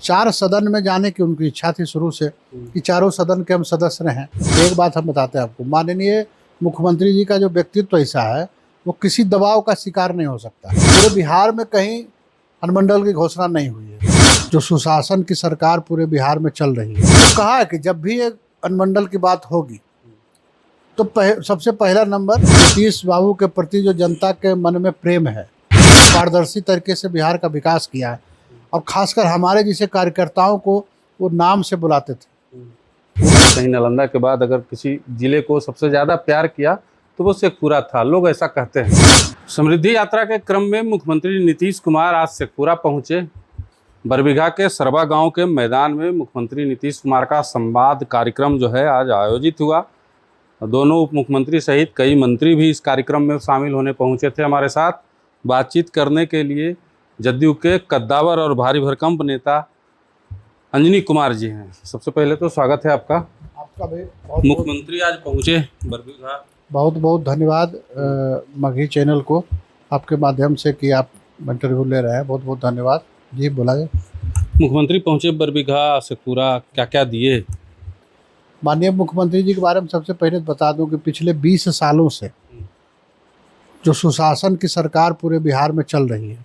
चार सदन में जाने की उनकी इच्छा थी शुरू से कि चारों सदन के हम सदस्य रहें। एक बात हम बताते हैं आपको, माननीय मुख्यमंत्री जी का जो व्यक्तित्व ऐसा है वो किसी दबाव का शिकार नहीं हो सकता। पूरे बिहार में कहीं अनुमंडल की घोषणा नहीं हुई है। जो सुशासन की सरकार पूरे बिहार में चल रही है, तो कहा है कि जब भी एक अनुमंडल की बात होगी तो सबसे पहला नंबर नीतीश बाबू के प्रति जो जनता के मन में प्रेम है, पारदर्शी तरीके से बिहार का विकास किया है और खासकर हमारे जैसे कार्यकर्ताओं को वो नाम से बुलाते थे। कहीं नालंदा के बाद अगर किसी जिले को सबसे ज़्यादा प्यार किया तो वो शेखपुरा था, लोग ऐसा कहते हैं। समृद्धि यात्रा के क्रम में मुख्यमंत्री नीतीश कुमार आज शेखपुरा पहुंचे। बरबीघा के सरबा गांव के मैदान में मुख्यमंत्री नीतीश कुमार का संवाद कार्यक्रम जो है आज आयोजित हुआ। दोनों उप मुख्यमंत्री सहित कई मंत्री भी इस कार्यक्रम में शामिल होने पहुंचे थे। हमारे साथ बातचीत करने के लिए जदयू के कद्दावर और भारी भरकम नेता अंजनी कुमार जी हैं। सबसे पहले तो स्वागत है आपका भी मुख्यमंत्री आज पहुंचे बरबीघा। बहुत बहुत धन्यवाद मगही चैनल को आपके माध्यम से कि आप इंटरव्यू ले रहे हैं, बहुत बहुत धन्यवाद जी। बोला जाए। मुख्यमंत्री पहुंचे बरबीघा शेखपुरा, क्या क्या दिए? माननीय मुख्यमंत्री जी के बारे में सबसे पहले बता दूं कि पिछले 20 सालों से जो सुशासन की सरकार पूरे बिहार में चल रही है,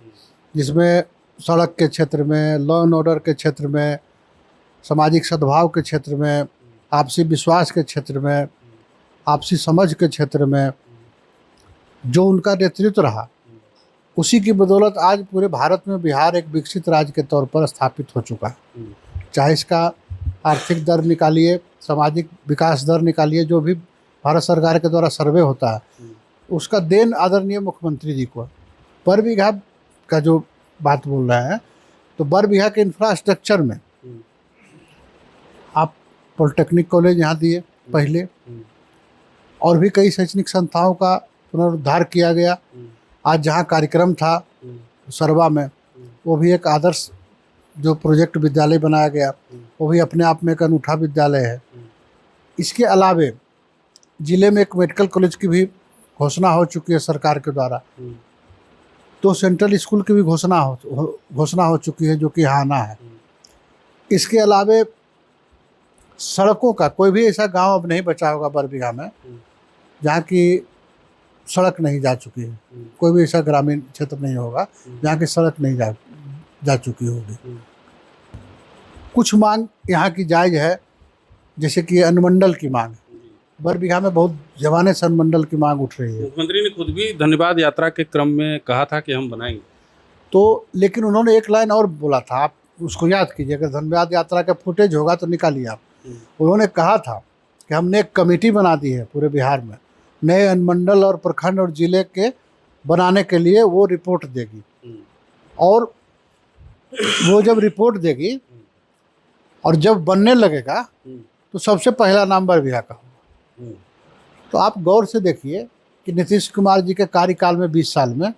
जिसमें सड़क के क्षेत्र में, लॉ एंड ऑर्डर के क्षेत्र में, सामाजिक सद्भाव के क्षेत्र में, आपसी विश्वास के क्षेत्र में, आपसी समझ के क्षेत्र में जो उनका नेतृत्व रहा, उसी की बदौलत आज पूरे भारत में बिहार एक विकसित राज्य के तौर पर स्थापित हो चुका है। चाहे इसका आर्थिक दर निकालिए, सामाजिक विकास दर निकालिए, जो भी भारत सरकार के द्वारा सर्वे होता है उसका देन आदरणीय मुख्यमंत्री जी को। बरबीघा का जो बात बोल रहे हैं, तो बरबीघा के इंफ्रास्ट्रक्चर में आप पॉलिटेक्निक कॉलेज यहाँ दिए पहले, और भी कई शैक्षणिक संस्थाओं का पुनरुद्धार किया गया। आज जहाँ कार्यक्रम था सरवा में, वो भी एक आदर्श जो प्रोजेक्ट विद्यालय बनाया गया, वो भी अपने आप में एक अनूठा विद्यालय है। इसके अलावे ज़िले में एक मेडिकल कॉलेज की भी घोषणा हो चुकी है सरकार के द्वारा। तो सेंट्रल स्कूल की भी घोषणा हो चुकी है, जो कि हाना है। इसके अलावे सड़कों का कोई भी ऐसा गांव अब नहीं बचा होगा बरबीघा में जहाँ की सड़क नहीं जा चुकी है। कोई भी ऐसा ग्रामीण क्षेत्र नहीं होगा जहाँ की सड़क नहीं जा चुकी होगी। कुछ मांग यहाँ की जायज़ है, जैसे कि अनुमंडल की मांग। बरबीघा में बहुत जमाने से अनुमंडल की मांग उठ रही है। मुख्यमंत्री ने खुद भी धन्यवाद यात्रा के क्रम में कहा था कि हम बनाएंगे, तो लेकिन उन्होंने एक लाइन और बोला था, आप उसको याद कीजिए। अगर धन्यवाद यात्रा का फुटेज होगा तो निकालिए आप। उन्होंने कहा था कि हमने एक कमेटी बना दी है पूरे बिहार में, नए अनुमंडल और प्रखंड और ज़िले के बनाने के लिए। वो रिपोर्ट देगी, और वो जब रिपोर्ट देगी और जब बनने लगेगा तो सबसे पहला नाम बरबीघा का होगा। तो आप गौर से देखिए कि नीतीश कुमार जी के कार्यकाल में 20 साल में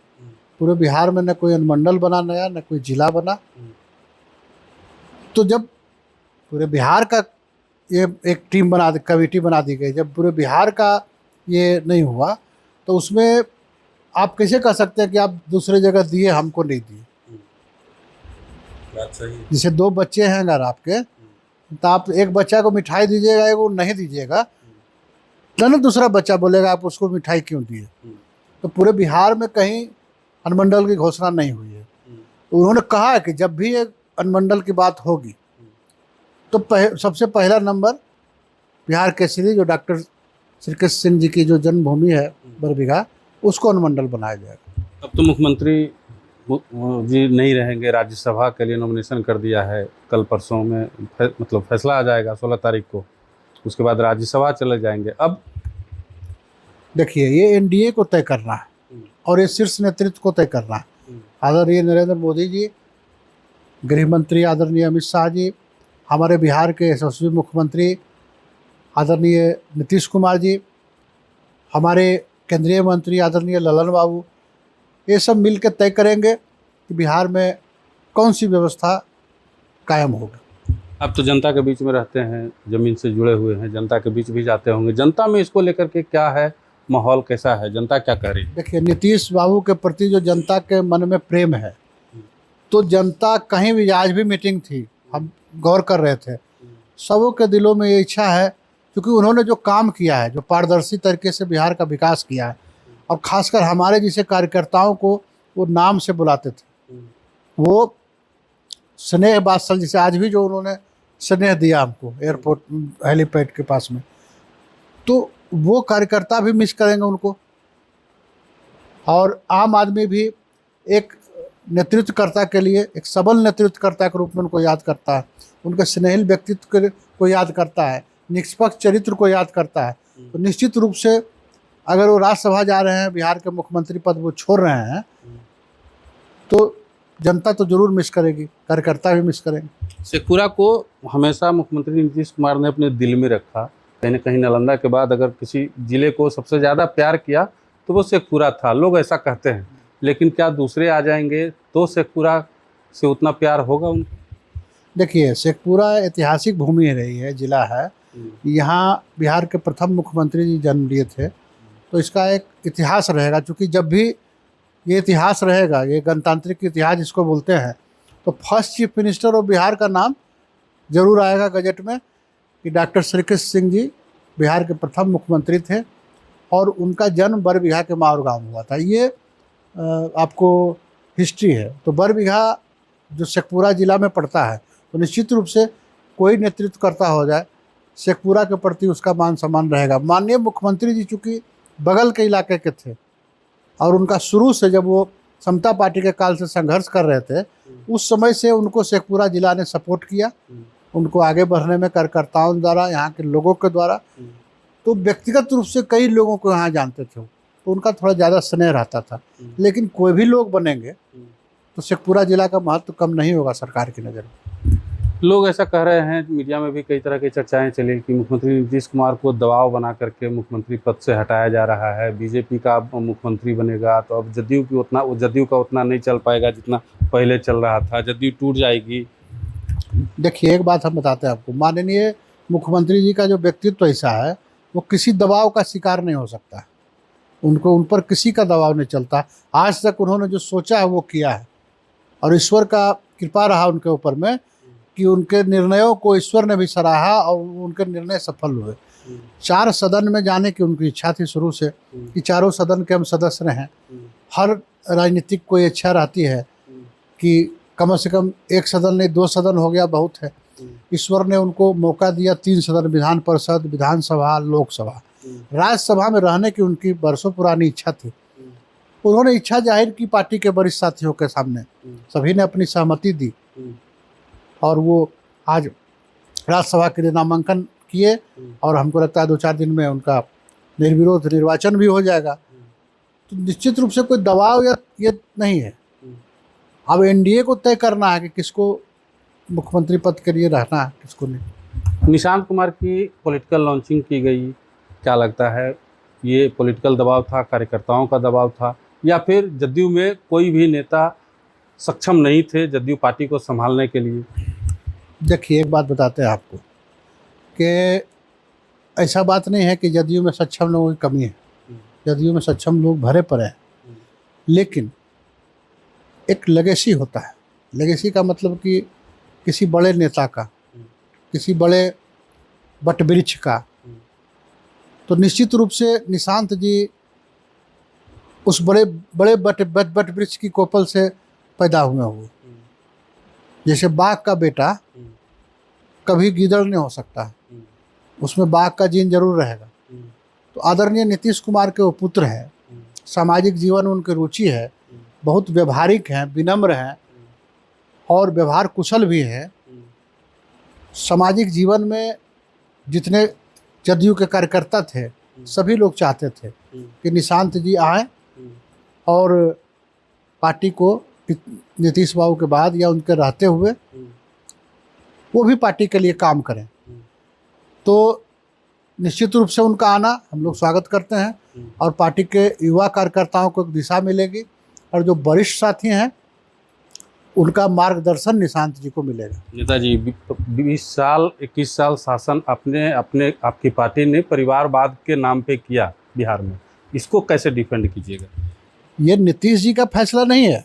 पूरे बिहार में न कोई अनुमंडल बना नया, न कोई जिला बना। तो जब पूरे बिहार का ये एक टीम कमेटी बना दी गई, जब पूरे बिहार का ये नहीं हुआ, तो उसमें आप कैसे कह सकते हैं कि आप दूसरे जगह दिए, हमको नहीं दिए? बात सही है। जैसे 2 बच्चे हैं अगर आपके, तो आप एक बच्चा को मिठाई दीजिएगा, एक को नहीं दीजिएगा, ना दूसरा बच्चा बोलेगा आप उसको मिठाई क्यों दिए। तो पूरे बिहार में कहीं अनुमंडल की घोषणा नहीं हुई है। तो उन्होंने कहा है कि जब भी एक अनुमंडल की बात होगी तो सबसे पहला नंबर बिहार केसरी, जो डॉक्टर श्री कृष्ण सिंह जी की जो जन्मभूमि है बरबीघा, उसको अनुमंडल बनाया जाएगा। अब तो मुख्यमंत्री जी नहीं रहेंगे, राज्यसभा के लिए नॉमिनेशन कर दिया है। कल परसों में मतलब फैसला आ जाएगा 16 तारीख को, उसके बाद राज्यसभा चले जाएंगे। अब देखिए, ये एनडीए को तय करना है और ये शीर्ष नेतृत्व को तय करना है। आदरणीय नरेंद्र मोदी जी, गृह मंत्री आदरणीय अमित शाह जी, हमारे बिहार के यशस्वी मुख्यमंत्री आदरणीय नीतीश कुमार जी, हमारे केंद्रीय मंत्री आदरणीय ललन बाबू, ये सब मिल के तय करेंगे कि बिहार में कौन सी व्यवस्था कायम होगी। अब तो जनता के बीच में रहते हैं, ज़मीन से जुड़े हुए हैं, जनता के बीच भी जाते होंगे। जनता में इसको लेकर के क्या है, माहौल कैसा है, जनता क्या कह रही है? देखिए, नीतीश बाबू के प्रति जो जनता के मन में प्रेम है, तो जनता कहीं भी, आज भी मीटिंग थी हम गौर कर रहे थे, सबों के दिलों में ये इच्छा है, क्योंकि उन्होंने जो काम किया है, जो पारदर्शी तरीके से बिहार का विकास किया है, और खासकर हमारे जैसे कार्यकर्ताओं को वो नाम से बुलाते थे, वो स्नेह वात्सल, जैसे आज भी जो उन्होंने स्नेह दिया हमको एयरपोर्ट हेलीपैड के पास में, तो वो कार्यकर्ता भी मिस करेंगे उनको। और आम आदमी भी एक नेतृत्वकर्ता के लिए, एक सबल नेतृत्वकर्ता के रूप में उनको याद करता है, उनके स्नेहिल व्यक्तित्व को याद करता है, निष्पक्ष चरित्र को याद करता है। तो निश्चित रूप से अगर वो राज्यसभा जा रहे हैं, बिहार के मुख्यमंत्री पद वो छोड़ रहे हैं, तो जनता तो जरूर मिस करेगी, कार्यकर्ता भी मिस करेंगे। शेखपुरा को हमेशा मुख्यमंत्री नीतीश कुमार ने अपने दिल में रखा। कहीं न कहीं नालंदा के बाद अगर किसी जिले को सबसे ज़्यादा प्यार किया तो वो शेखपुरा था, लोग ऐसा कहते हैं। लेकिन क्या दूसरे आ जाएंगे तो शेखपुरा से उतना प्यार होगा उनको? देखिए, शेखपुरा ऐतिहासिक भूमि रही है, जिला है, यहाँ बिहार के प्रथम मुख्यमंत्री जी जन्म लिए थे, तो इसका एक इतिहास रहेगा। क्योंकि जब भी ये इतिहास रहेगा, ये गणतांत्रिक इतिहास जिसको बोलते हैं, तो first chief minister of Bihar का नाम जरूर आएगा गजट में, कि डॉक्टर श्री कृष्ण सिंह जी बिहार के प्रथम मुख्यमंत्री थे, और उनका जन्म बरबीघा के माउर गाँव में हुआ था। ये आपको हिस्ट्री है। तो बरबीघा जो शेखपुरा जिला में पड़ता है, तो निश्चित रूप से कोई नेतृत्व करता हो जाए, शेखपुरा के प्रति उसका मान सम्मान रहेगा। माननीय मुख्यमंत्री जी चूँकि बगल के इलाके के थे, और उनका शुरू से जब वो समता पार्टी के काल से संघर्ष कर रहे थे, उस समय से उनको शेखपुरा जिला ने सपोर्ट किया, उनको आगे बढ़ने में कार्यकर्ताओं द्वारा, यहाँ के लोगों के द्वारा। तो व्यक्तिगत रूप से कई लोगों को यहाँ जानते थे, तो उनका थोड़ा ज़्यादा स्नेह रहता था। लेकिन कोई भी लोग बनेंगे तो शेखपुरा जिला का महत्व कम नहीं होगा सरकार की नज़र में। लोग ऐसा कह रहे हैं, मीडिया में भी कई तरह की चर्चाएं चली कि मुख्यमंत्री नीतीश कुमार को दबाव बना करके मुख्यमंत्री पद से हटाया जा रहा है। बीजेपी का मुख्यमंत्री बनेगा तो अब जदयू का उतना नहीं चल पाएगा जितना पहले चल रहा था, जदयू टूट जाएगी। देखिए, एक बात हम बताते हैं आपको, माननीय मुख्यमंत्री जी का जो व्यक्तित्व ऐसा है, वो किसी दबाव का शिकार नहीं हो सकता। उन पर किसी का दबाव नहीं चलता। आज तक उन्होंने जो सोचा है वो किया है, और ईश्वर का कृपा रहा उनके ऊपर में कि उनके निर्णयों को ईश्वर ने भी सराहा और उनके निर्णय सफल हुए। 4 सदन में जाने की उनकी इच्छा थी शुरू से, कि चारों सदन के हम सदस्य रहें। हर राजनीतिक को ये इच्छा रहती है कि कम से कम 1 सदन नहीं, 2 सदन हो गया बहुत है। ईश्वर ने उनको मौका दिया, 3 सदन, विधान परिषद, विधानसभा, लोकसभा। राज्यसभा में रहने की उनकी बरसों पुरानी इच्छा थी। उन्होंने इच्छा जाहिर की पार्टी के वरिष्ठ साथियों के सामने, सभी ने अपनी सहमति दी, और वो आज राज्यसभा के लिए नामांकन किए, और हमको लगता है 2-4 दिन में उनका निर्विरोध निर्वाचन भी हो जाएगा। तो निश्चित रूप से कोई दबाव या ये नहीं है। अब एनडीए को तय करना है कि किसको मुख्यमंत्री पद के लिए रहना है, किसको नहीं। निशांत कुमार की पॉलिटिकल लॉन्चिंग की गई, क्या लगता है ये पॉलिटिकल दबाव था, कार्यकर्ताओं का दबाव था, या फिर जदयू में कोई भी नेता सक्षम नहीं थे जदयू पार्टी को संभालने के लिए? देखिए, एक बात बताते हैं आपको कि ऐसा बात नहीं है कि जदयू में सक्षम लोगों की कमी है। जदयू में सक्षम लोग भरे पड़े हैं, लेकिन एक लेगेसी होता है। लेगेसी का मतलब कि किसी बड़े नेता का, किसी बड़े वटवृक्ष का। तो निश्चित रूप से निशांत जी उस बड़े वटवृक्ष की कोपल से पैदा हुए। जैसे बाघ का बेटा कभी गीदड़ नहीं हो सकता, उसमें बाघ का जीन जरूर रहेगा। तो आदरणीय नीतीश कुमार के वो पुत्र हैं, सामाजिक जीवन में उनकी रुचि है, बहुत व्यवहारिक हैं, विनम्र हैं, और व्यवहार कुशल भी हैं। सामाजिक जीवन में जितने जदयू के कार्यकर्ता थे, सभी लोग चाहते थे कि निशांत जी आए और पार्टी को नीतीश बाबू के बाद या उनके रहते हुए वो भी पार्टी के लिए काम करें। तो निश्चित रूप से उनका आना हम लोग स्वागत करते हैं, और पार्टी के युवा कार्यकर्ताओं को एक दिशा मिलेगी, और जो वरिष्ठ साथी हैं उनका मार्गदर्शन निशांत जी को मिलेगा। नेताजी, 21 साल शासन आपकी पार्टी ने परिवारवाद के नाम पे किया बिहार में, इसको कैसे डिफेंड कीजिएगा? ये नीतीश जी का फैसला नहीं है।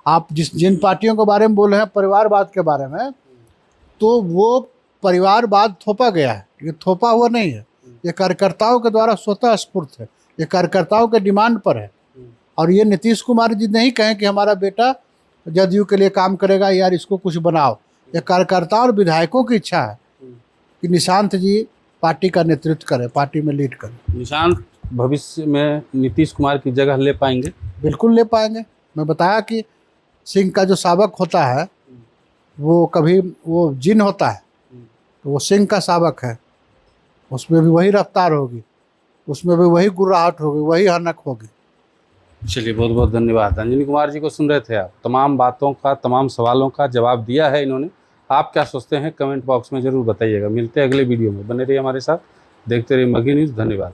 आप जिन पार्टियों के बारे में बोल रहे हैं परिवारवाद के बारे में, तो वो परिवारवाद थोपा गया है, ये थोपा हुआ नहीं है, ये कार्यकर्ताओं के द्वारा स्वतः स्फूर्त है, ये कार्यकर्ताओं के डिमांड पर है। और ये नीतीश कुमार जी नहीं कहें कि हमारा बेटा जदयू के लिए काम करेगा, यार इसको कुछ बनाओ। ये कार्यकर्ताओं और विधायकों की इच्छा है कि निशांत जी पार्टी का नेतृत्व करें, पार्टी में लीड करें। निशांत भविष्य में नीतीश कुमार की जगह ले पाएंगे? बिल्कुल ले पाएंगे। मैं बताया कि सिंह का जो सावक होता है वो कभी वो जिन होता है, तो वो सिंह का सावक है, उसमें भी वही रफ्तार होगी, उसमें भी वही गुर्राहट होगी, वही हनक होगी। चलिए, बहुत बहुत धन्यवाद। अंजनी कुमार जी को सुन रहे थे आप, तमाम बातों का, तमाम सवालों का जवाब दिया है इन्होंने। आप क्या सोचते हैं कमेंट बॉक्स में ज़रूर बताइएगा। मिलते हैं अगले वीडियो में, बने रहिए हमारे साथ, देखते रहिए मगही न्यूज़। धन्यवाद।